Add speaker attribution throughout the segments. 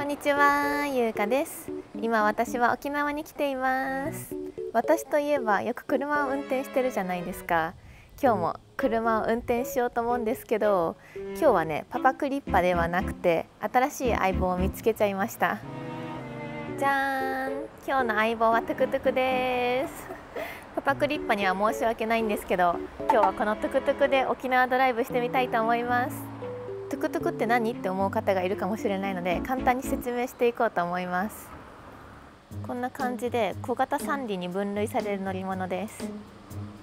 Speaker 1: んにちは、ゆうかです。今私は沖縄に来ています。私といえばよく車を運転してるじゃないですか。今日も車を運転しようと思うんですけど、今日はね、パパクリッパではなくて新しい相棒を見つけちゃいました。じゃーん、今日の相棒はトゥクトゥクです。パパクリッパには申し訳ないんですけど、今日はこのトゥクトゥクで沖縄ドライブしてみたいと思います。トゥクトゥクって何って思う方がいるかもしれないので、簡単に説明していこうと思います。こんな感じで小型3輪に分類される乗り物です。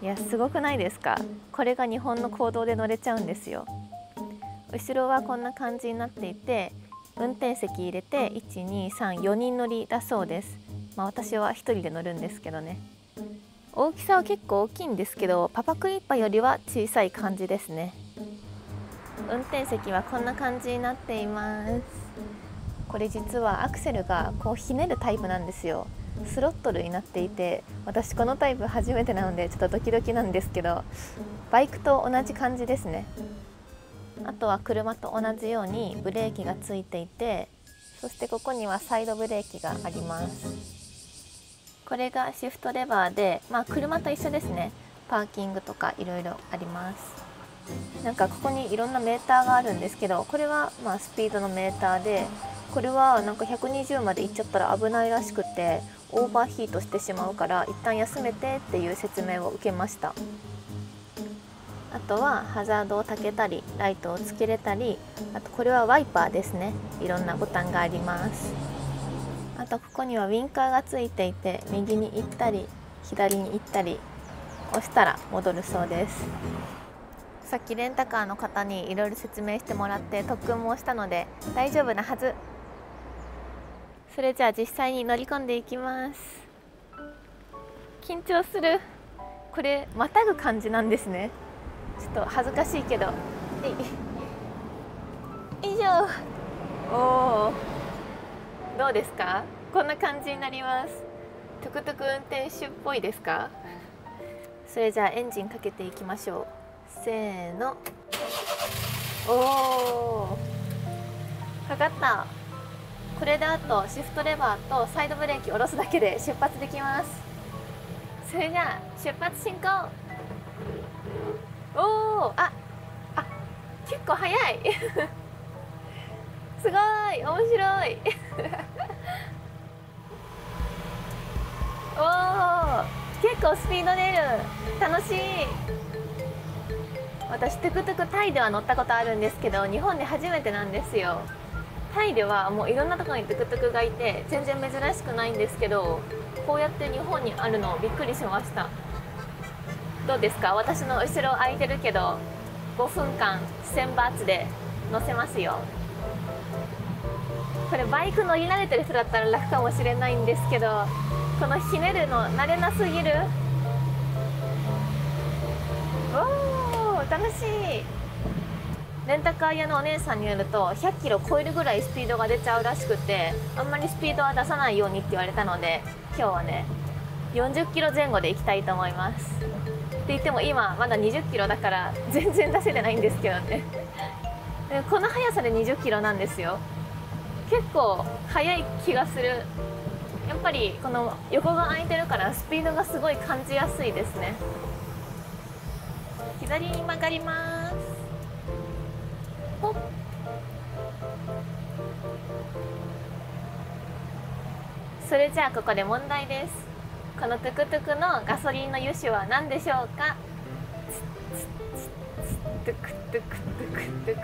Speaker 1: いや、すごくないですか？これが日本の公道で乗れちゃうんですよ。後ろはこんな感じになっていて、運転席入れて1、2、3、4人乗りだそうです。私は1人で乗るんですけどね。大きさは結構大きいんですけど、パパクリッパよりは小さい感じですね。運転席はこんな感じになっています。これ実はアクセルがこうひねるタイプなんですよ。スロットルになっていて、私このタイプ初めてなのでちょっとドキドキなんですけど、バイクと同じ感じですね。あとは車と同じようにブレーキがついていて、そしてここにはサイドブレーキがあります。これがシフトレバーで、車と一緒ですね。パーキングとかいろいろあります。なんかここにいろんなメーターがあるんですけど、これはスピードのメーターで、これはなんか120まで行っちゃったら危ないらしくてオーバーヒートしてしまうから一旦休めてっていう説明を受けました。あとはハザードをたけたりライトをつけれたり、あとこれはワイパーですね。いろんなボタンがあります。あとここにはウインカーがついていて、右に行ったり左に行ったり押したら戻るそうです。さっきレンタカーの方にいろいろ説明してもらって特訓もしたので大丈夫なはず。それじゃあ実際に乗り込んでいきます。緊張する。これまたぐ感じなんですね。ちょっと恥ずかしいけど、以上。おー、どうですか？こんな感じになります。トゥクトゥク運転手っぽいですか？それじゃあエンジンかけていきましょう。せーの。おー、かかった。これであとシフトレバーとサイドブレーキを下ろすだけで出発できます。それじゃあ出発進行。おー、結構速いすごい面白いおー、結構スピード出る。楽しい。私トゥクトゥクタイでは乗ったことあるんですけど、日本で初めてなんですよ。タイではもういろんなところにトゥクトゥクがいて全然珍しくないんですけど、こうやって日本にあるのびっくりしました。どうですか？私の後ろ空いてるけど5分間1000バーツで乗せますよ。これバイク乗り慣れてる人だったら楽かもしれないんですけど、このひねるの慣れなすぎる。おー、楽しい。レンタカー屋のお姉さんによると100キロ超えるぐらいスピードが出ちゃうらしくて、あんまりスピードは出さないようにって言われたので、今日はね40キロ前後で行きたいと思います。って言っても今まだ20キロだから全然出せてないんですけどねこの速さで20キロなんですよ。結構速い気がする。やっぱりこの横が空いてるからスピードがすごい感じやすいですね。左に曲がります。ほっ。それじゃあここで問題です。このトゥクトゥクのガソリンの油種は何でしょうか？トゥクトゥクトゥクトゥク。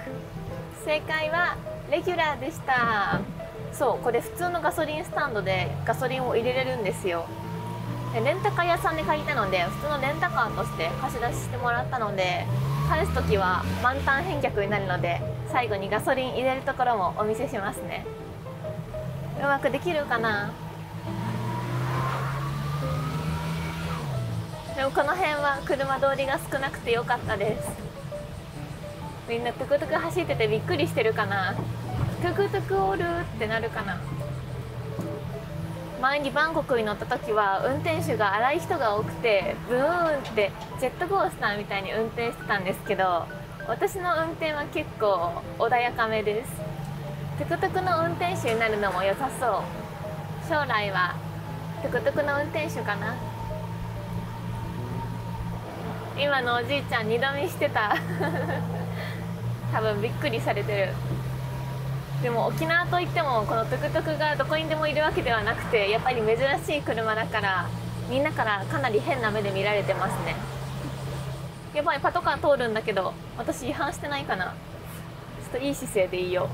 Speaker 1: 正解はレギュラーでした。そう、これ普通のガソリンスタンドでガソリンを入れれるんですよ。でレンタカー屋さんで借りたので普通のレンタカーとして貸し出ししてもらったので、返す時は満タン返却になるので最後にガソリン入れるところもお見せしますね。うまくできるかな？でもこの辺は車通りが少なくてよかったです。みんなトゥクトゥク走っててびっくりしてるかな？トゥクトゥクおるってなるかな？前にバンコクに乗った時は運転手が荒い人が多くて、ブーンってジェットコースターみたいに運転してたんですけど、私の運転は結構穏やかめです。トゥクトゥクの運転手になるのも良さそう。将来はトゥクトゥクの運転手かな。今のおじいちゃん二度見してた多分びっくりされてる。でも沖縄といってもこのトゥクトゥクがどこにでもいるわけではなくて、やっぱり珍しい車だからみんなからかなり変な目で見られてますね。やばい、パトカー通るんだけど私違反してないかな。ちょっといい姿勢でいいよ。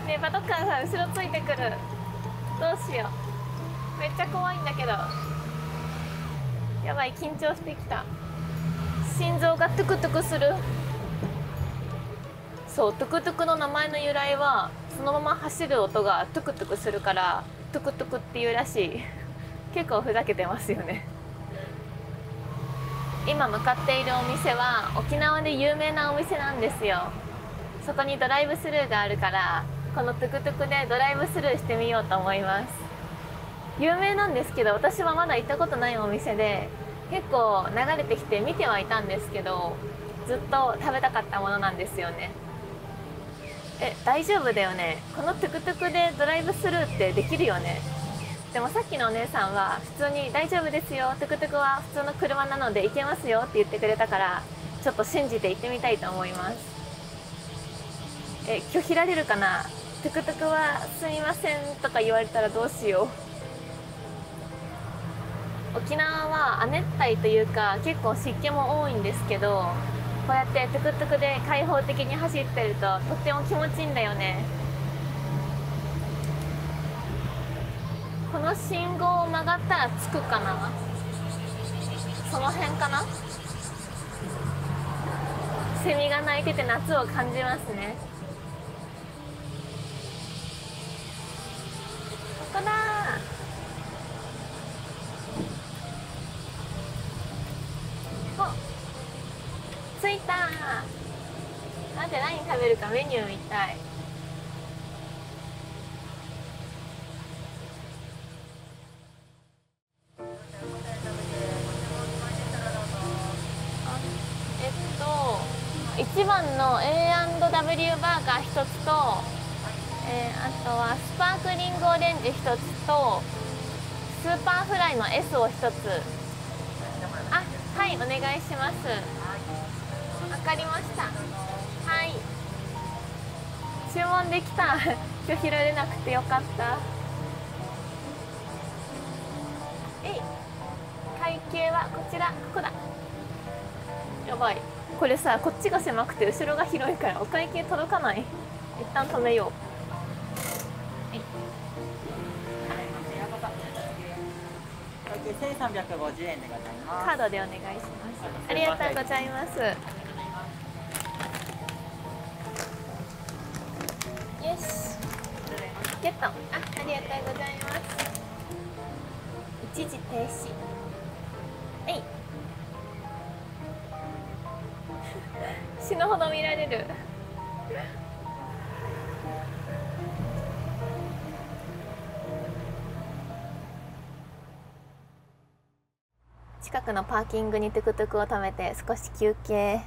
Speaker 1: ねえ、パトカーさ、後ろついてくる。どうしよう、めっちゃ怖いんだけど。やばい、緊張してきた。心臓がトゥクトゥクする。そう、トゥクトゥクの名前の由来はそのまま走る音がトゥクトゥクするからトゥクトゥクっていうらしい。結構ふざけてますよね。今向かっているお店は沖縄で有名なお店なんですよ。そこにドライブスルーがあるから、このトゥクトゥクでドライブスルーしてみようと思います。有名なんですけど私はまだ行ったことないお店で、結構流れてきて見てはいたんですけどずっと食べたかったものなんですよね。大丈夫だよね。このトゥクトゥクでドライブスルーってできるよね。でもさっきのお姉さんは普通に大丈夫ですよ、トゥクトゥクは普通の車なので行けますよって言ってくれたから、ちょっと信じて行ってみたいと思います。拒否られるかな。トゥクトゥクはすみませんとか言われたらどうしよう。沖縄は亜熱帯というか結構湿気も多いんですけど、こうやってトゥクトゥクで開放的に走ってるととっても気持ちいいんだよね。この信号を曲がったら着くかな。その辺かな。セミが鳴いてて夏を感じますね。ここだー。お、着いたー。なんで何食べるかメニュー見たい。1番の A&W バーガー1つと、あとはスパークリングオレンジ1つとスーパーフライの S を1つ。あ、はい、お願いします。わかりました。はい、注文できた拒否られなくてよかった。会計はこちら、ここだ。やばい、これさ、こっちが狭くて後ろが広いからお会計届かない。一旦止めよう。
Speaker 2: 1350円でございます。
Speaker 1: カードでお願いします。ありがとうございます。よし、ゲット。ありがとうございます。一時停止。死ぬほど見られる。近くのパーキングにトゥクトゥクを止めて少し休憩。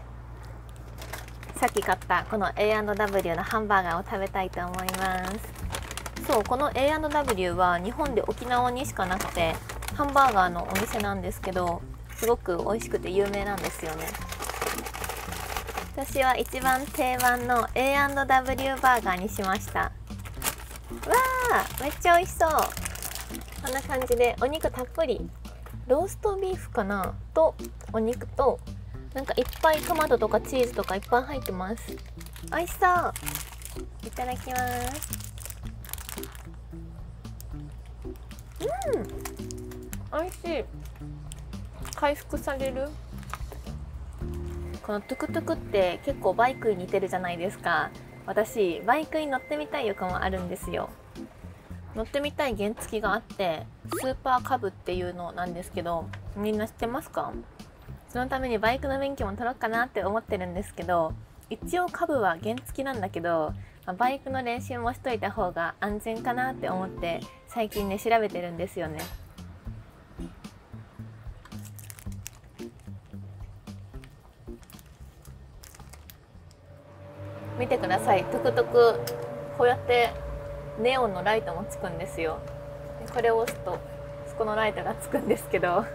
Speaker 1: さっき買ったこの A&W のハンバーガーを食べたいと思います。そう、この A&W は日本で沖縄にしかなくてハンバーガーのお店なんですけど、すごく美味しくて有名なんですよね。私は一番定番の A&W バーガーにしました。わー、めっちゃ美味しそう。こんな感じでお肉たっぷり、ローストビーフかなとお肉と、なんかいっぱいトマトとかチーズとかいっぱい入ってます。美味しそう。いただきます。美味しい。回復される。このトゥクトゥクって結構バイクに似てるじゃないですか。私バイクに乗ってみたい欲もあるんですよ。乗ってみたい原付があって、スーパーカブっていうのなんですけど、みんな知ってますか？そのためにバイクの免許も取ろうかなって思ってるんですけど、一応カブは原付なんだけど、バイクの練習もしといた方が安全かなって思って最近ね調べてるんですよね。見てください。トゥクトゥクこうやってネオンのライトもつくんですよ。これを押すとそこのライトがつくんですけど、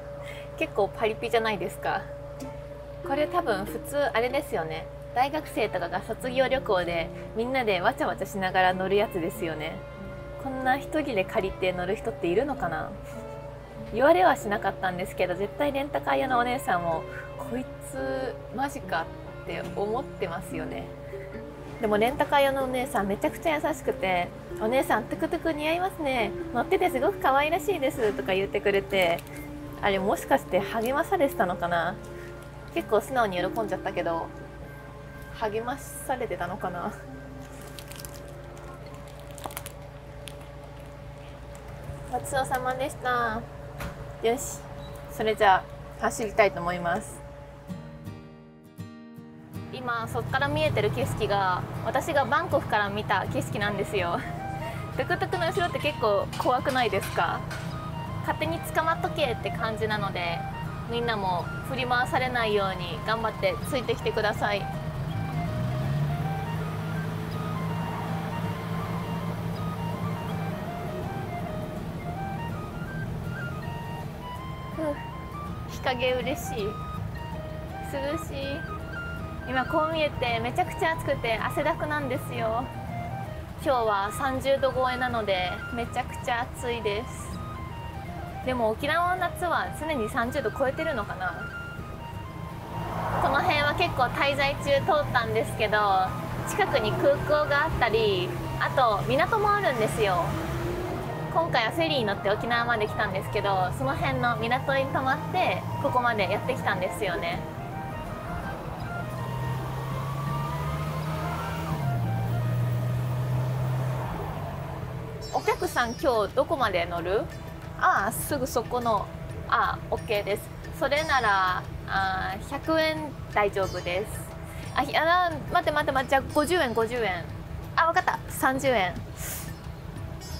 Speaker 1: 結構パリピじゃないですか。これ多分普通あれですよね。大学生とかが卒業旅行でみんなでわちゃわちゃしながら乗るやつですよね。こんな一人で借りて乗る人っているのかな。言われはしなかったんですけど、絶対レンタカー屋のお姉さんもこいつマジかって思ってますよね。でもレンタカー屋のお姉さんめちゃくちゃ優しくて、お姉さんトゥクトゥク似合いますね、乗っててすごく可愛らしいですとか言ってくれて、あれもしかして励まされてたのかな。結構素直に喜んじゃったけど、励まされてたのかな。ごちそうさまでした。よし、それじゃあ走りたいと思います。今そこから見えてる景色が私がバンコクから見た景色なんですよ。トゥクトゥクの後ろって結構怖くないですか。勝手に捕まっとけって感じなので、みんなも振り回されないように頑張ってついてきてください。日陰嬉しい、涼しい。今こう見えてめちゃくちゃ暑くて汗だくなんですよ。今日は30度超えなのでめちゃくちゃ暑いです。でも沖縄の夏は常に30度超えてるのかな。この辺は結構滞在中通ったんですけど、近くに空港があったり、あと港もあるんですよ。今回はフェリーに乗って沖縄まで来たんですけど、その辺の港に泊まってここまでやってきたんですよね。お客さん今日どこまで乗る？ああ、すぐそこの。ああ、OK です。それなら100円大丈夫です。待って、じゃあ50円50円。あ、分かった、30円。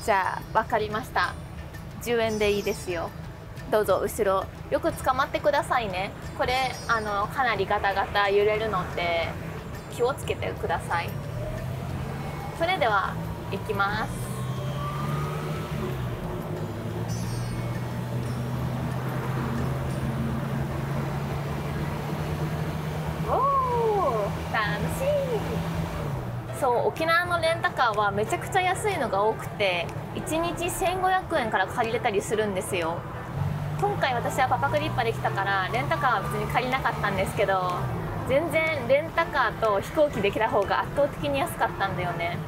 Speaker 1: じゃあ分かりました。10円でいいですよ。どうぞ後ろよく捕まってくださいね。これかなりガタガタ揺れるので気をつけてください。それでは行きます。楽しい。そう、沖縄のレンタカーはめちゃくちゃ安いのが多くて、1日1500円から借りれたりするんですよ。今回私はパパクリッパで来たからレンタカーは別に借りなかったんですけど、全然レンタカーと飛行機で来た方が圧倒的に安かったんだよね。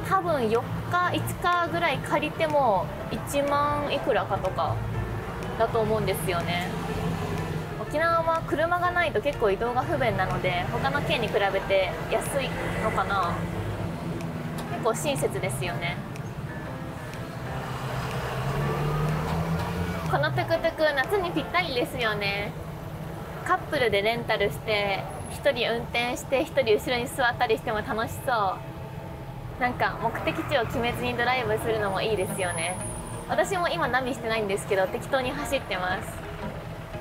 Speaker 1: 多分4日5日ぐらい借りても1万いくらかとかだと思うんですよね。沖縄は車がないと結構移動が不便なので、他の県に比べて安いのかな。結構親切ですよね。このトゥクトゥク夏にぴったりですよね。カップルでレンタルして1人運転して1人後ろに座ったりしても楽しそう。なんか目的地を決めずにドライブするのもいいですよね。私も今ナビしてないんですけど適当に走ってます。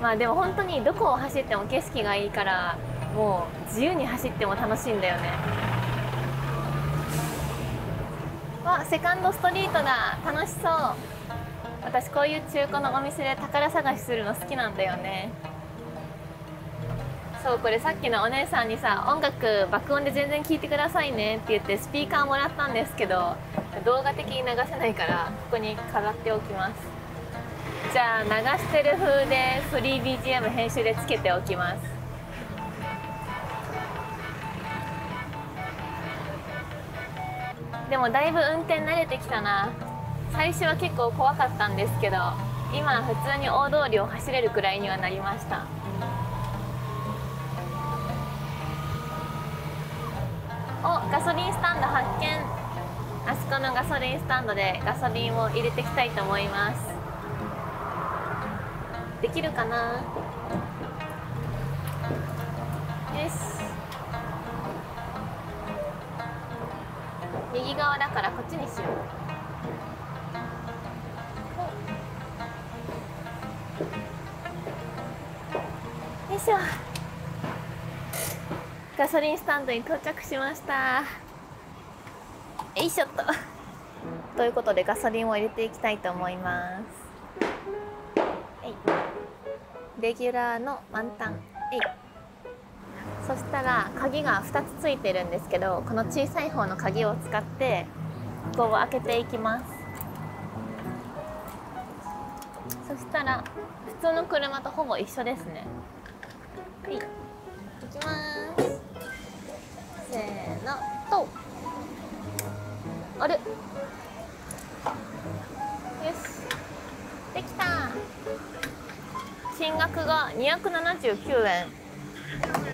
Speaker 1: まあでも本当にどこを走っても景色がいいから、もう自由に走っても楽しいんだよね。わ、セカンドストリートだ、楽しそう。私こういう中古のお店で宝探しするの好きなんだよね。そう、これさっきのお姉さんにさ、音楽爆音で全然聴いてくださいねって言ってスピーカーもらったんですけど、動画的に流せないからここに飾っておきます。じゃあ流してる風でフリー BGM 編集でつけておきます。でもだいぶ運転慣れてきたな。最初は結構怖かったんですけど、今普通に大通りを走れるくらいにはなりました。お、ガソリンスタンド発見。あそこのガソリンスタンドでガソリンを入れていきたいと思います。できるかな。よし、右側だからこっちにしよう。よいしょ。ガガソリンスタンドに到着しました。よいしょっと。ということでガソリンを入れていきたいと思います。レギュラーの満タン。そしたら鍵が2つついてるんですけど、この小さい方の鍵を使ってここを開けていきます。そしたら普通の車とほぼ一緒ですね。いきます。せーのと、あれ、よし、できた。金額が279円。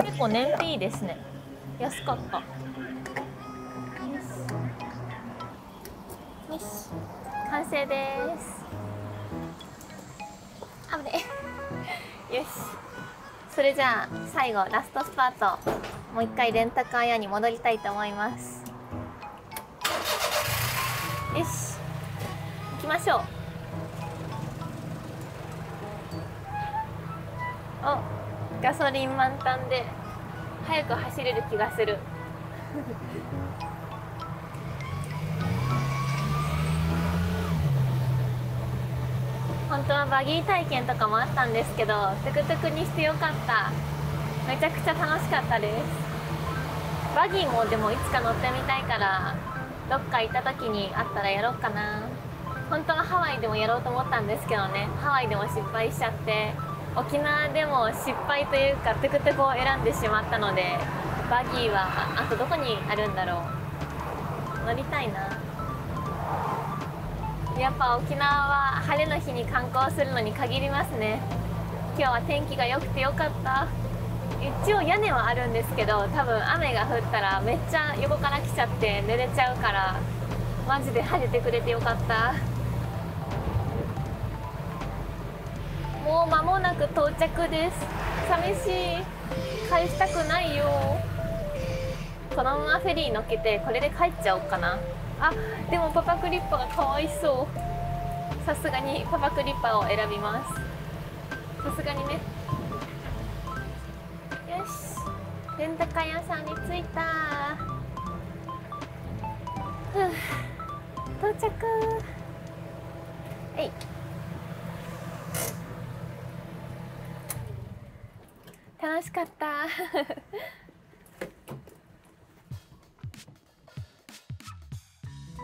Speaker 1: 結構燃費いいですね。安かった。よし、完成です。あぶね。よし。それじゃあ最後ラストスパート。もう一回レンタカー屋に戻りたいと思います。よし、行きましょう。お、ガソリン満タンで早く走れる気がする。本当はバギー体験とかもあったんですけど、トゥクトゥクにしてよかった。めちゃくちゃ楽しかったです。バギーもでもいつか乗ってみたいから、どっか行った時にあったらやろうかな。本当はハワイでもやろうと思ったんですけどね、ハワイでも失敗しちゃって、沖縄でも失敗というかトゥクトゥクを選んでしまったので、バギーはあとどこにあるんだろう。乗りたいな。やっぱ沖縄は晴れの日に観光するのに限りますね。今日は天気が良くてよかった。一応屋根はあるんですけど、多分雨が降ったらめっちゃ横から来ちゃって濡れちゃうから、マジで晴れてくれてよかった。もう間もなく到着です。寂しい。返したくないよ。このままフェリー乗っけてこれで帰っちゃおうかな。あ、でもパパクリッパがかわいそう。さすがにパパクリッパを選びます。さすがにね。よし、レンタカー屋さんに着いた。ふう、到着。えい。楽しかった。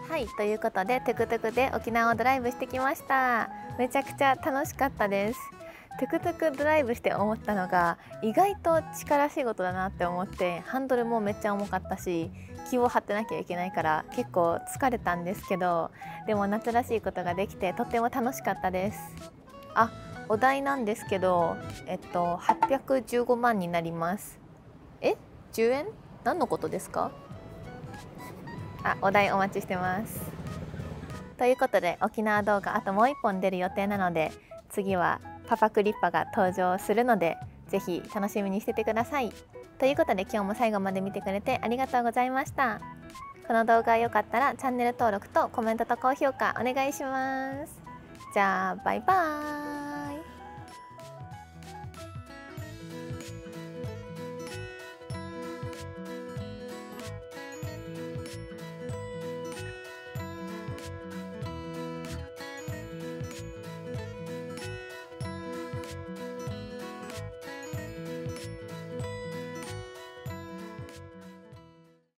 Speaker 1: はい、ということでトゥクトゥクで沖縄をドライブしてきました。めちゃくちゃ楽しかったです。トゥクトゥクドライブして思ったのが、意外と力仕事だなって思って、ハンドルもめっちゃ重かったし、気を張ってなきゃいけないから結構疲れたんですけど、でも夏らしいことができてとっても楽しかったです。あ、お題なんですけど、815万になります。10円？何のことですか？あ、お題お待ちしてます。ということで沖縄動画あともう1本出る予定なので、次はパパクリッパが登場するので、ぜひ楽しみにしててください。ということで今日も最後まで見てくれてありがとうございました。この動画が良かったらチャンネル登録とコメントと高評価お願いします。じゃあバイバーイ。